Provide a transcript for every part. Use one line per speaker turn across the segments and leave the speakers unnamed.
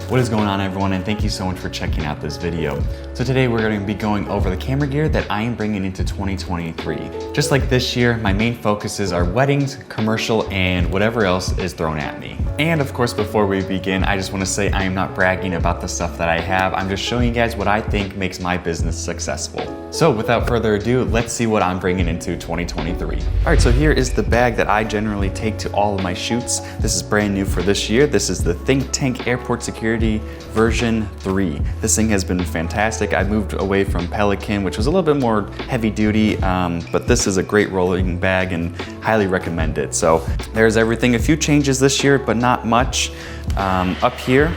What is going on, everyone, and thank you so much for checking out this video. So today we're going to be going over the camera gear that I am bringing into 2023. Just like this year, my main focuses are weddings, commercial, and whatever else is thrown at me. And of course, before we begin, I just want to say I am not bragging about the stuff that I have. I'm just showing you guys what I think makes my business successful. So without further ado, let's see what I'm bringing into 2023. All right, so here is the bag that I generally take to all of my shoots. This is brand new for this year. This is the Think Tank Airport Security version 3. This thing has been fantastic. I moved away from Pelican, which was a little bit more heavy duty, but this is a great rolling bag and highly recommend it. So there's everything. A few changes this year, but not much. Up here,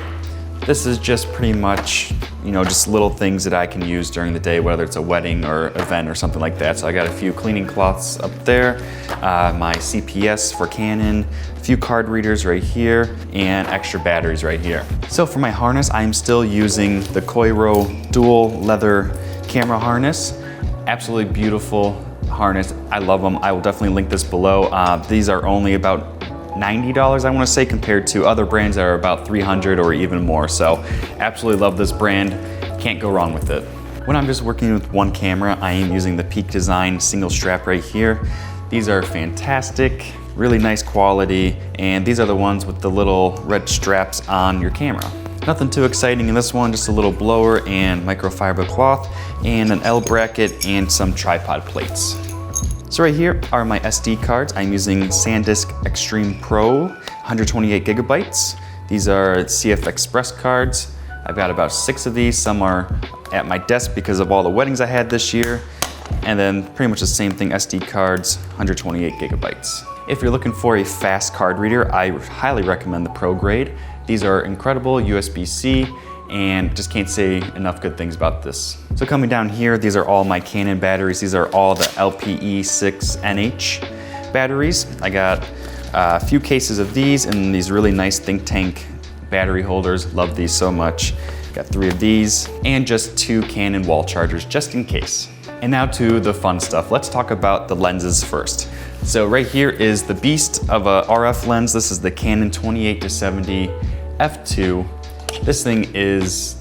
this is just pretty much, just little things that I can use during the day, whether it's a wedding or event or something like that. So I got a few cleaning cloths up there, my CPS for Canon, a few card readers right here, and extra batteries right here. So for my harness, I'm still using the Koiro dual leather camera harness. Absolutely beautiful harness. I love them. I will definitely link this below. These are only about $90, I want to say, compared to other brands that are about $300 or even more. So absolutely love this brand. Can't go wrong with it. When I'm just working with one camera, I am using the Peak Design single strap right here. These are fantastic, really nice quality, and these are the ones with the little red straps on your camera. Nothing too exciting in this one, just a little blower and microfiber cloth and an L bracket and some tripod plates. So right here are my SD cards. I'm using SanDisk Extreme Pro, 128 gigabytes. These are CF Express cards. I've got about 6 of these. Some are at my desk because of all the weddings I had this year. And then pretty much the same thing, SD cards, 128 gigabytes. If you're looking for a fast card reader, I highly recommend the Pro Grade. These are incredible, USB-C, and just can't say enough good things about this. So coming down here, these are all my Canon batteries. These are all the LPE6NH batteries. I got a few cases of these and these really nice Think Tank battery holders. Love these so much. Got 3 of these and just 2 Canon wall chargers just in case. And now to the fun stuff. Let's talk about the lenses first. So right here is the beast of a RF lens. This is the Canon 28-70 f2. This thing is,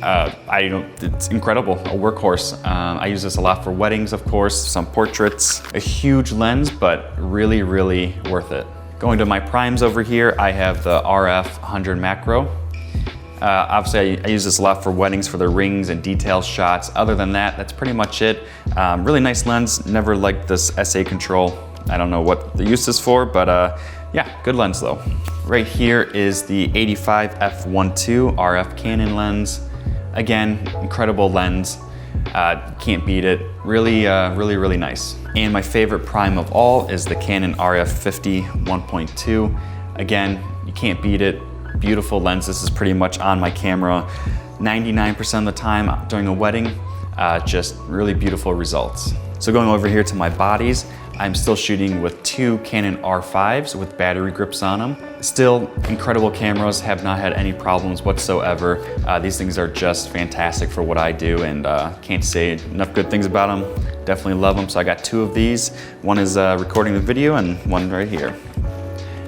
it's incredible, a workhorse. I use this a lot for weddings, of course, some portraits. A huge lens, but really, really worth it. Going to my primes over here, I have the RF 100 macro. Obviously, I use this a lot for weddings, for the rings and detail shots. Other than that, that's pretty much it. Really nice lens, never liked this SA control. I don't know what the use is for, but yeah, good lens though. Right here is the 85 f1.2 RF Canon lens. Again, incredible lens. Can't beat it. Really, really nice. And my favorite prime of all is the Canon RF 50 1.2. Again, you can't beat it. Beautiful lens. This is pretty much on my camera 99% of the time during a wedding. Just really beautiful results. So going over here to my bodies, I'm still shooting with 2 Canon R5s with battery grips on them. Still incredible cameras, have not had any problems whatsoever. These things are just fantastic for what I do, and can't say enough good things about them. Definitely love them. So I got 2 of these. One is recording the video and one right here.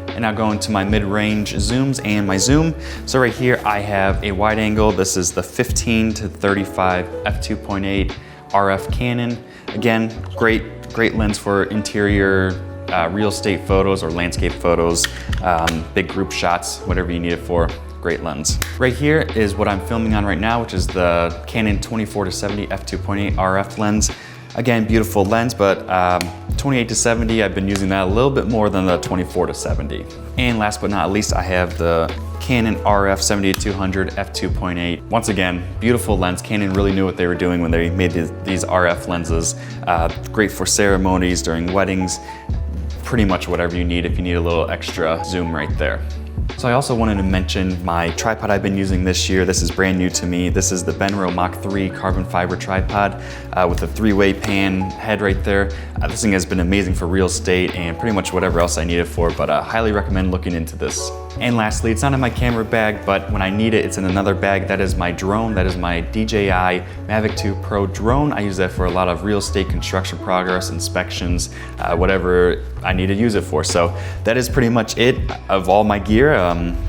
And now going to my mid-range zooms and my zoom. So right here I have a wide angle. This is the 15-35 f2.8 RF Canon. Again, great lens for interior real estate photos or landscape photos, big group shots, whatever you need it for. Great lens. Right here is what I'm filming on right now, which is the Canon 24-70 f2.8 RF lens. Again, beautiful lens, but 28-70, I've been using that a little bit more than the 24-70. And last but not least, I have the Canon RF 70-200 f2.8. Once again, beautiful lens. Canon really knew what they were doing when they made these RF lenses. Great for ceremonies, during weddings, pretty much whatever you need if you need a little extra zoom right there. So I also wanted to mention my tripod I've been using this year. This is brand new to me. This is the Benro Mach 3 carbon fiber tripod with a 3-way pan head right there. This thing has been amazing for real estate and pretty much whatever else I need it for, but highly recommend looking into this. And lastly, it's not in my camera bag, but when I need it, it's in another bag. That is my drone. That is my DJI Mavic 2 Pro drone. I use that for a lot of real estate construction progress, inspections, whatever I need to use it for. So that is pretty much it of all my gear.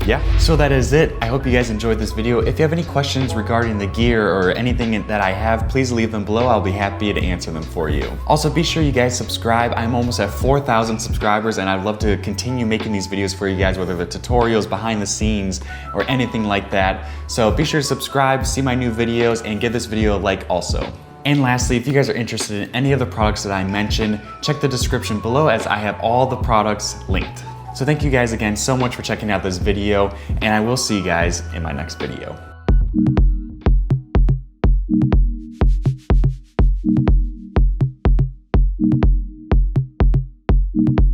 yeah, so that is it. I hope you guys enjoyed this video. If you have any questions regarding the gear or anything that I have, please leave them below. I'll be happy to answer them for you. Also, be sure you guys subscribe. I'm almost at 4,000 subscribers, and I'd love to continue making these videos for you guys, whether they're tutorials, behind the scenes, or anything like that. So be sure to subscribe, see my new videos, and give this video a like also. And lastly, if you guys are interested in any of the products that I mentioned, check the description below as I have all the products linked. So thank you guys again so much for checking out this video, and I will see you guys in my next video.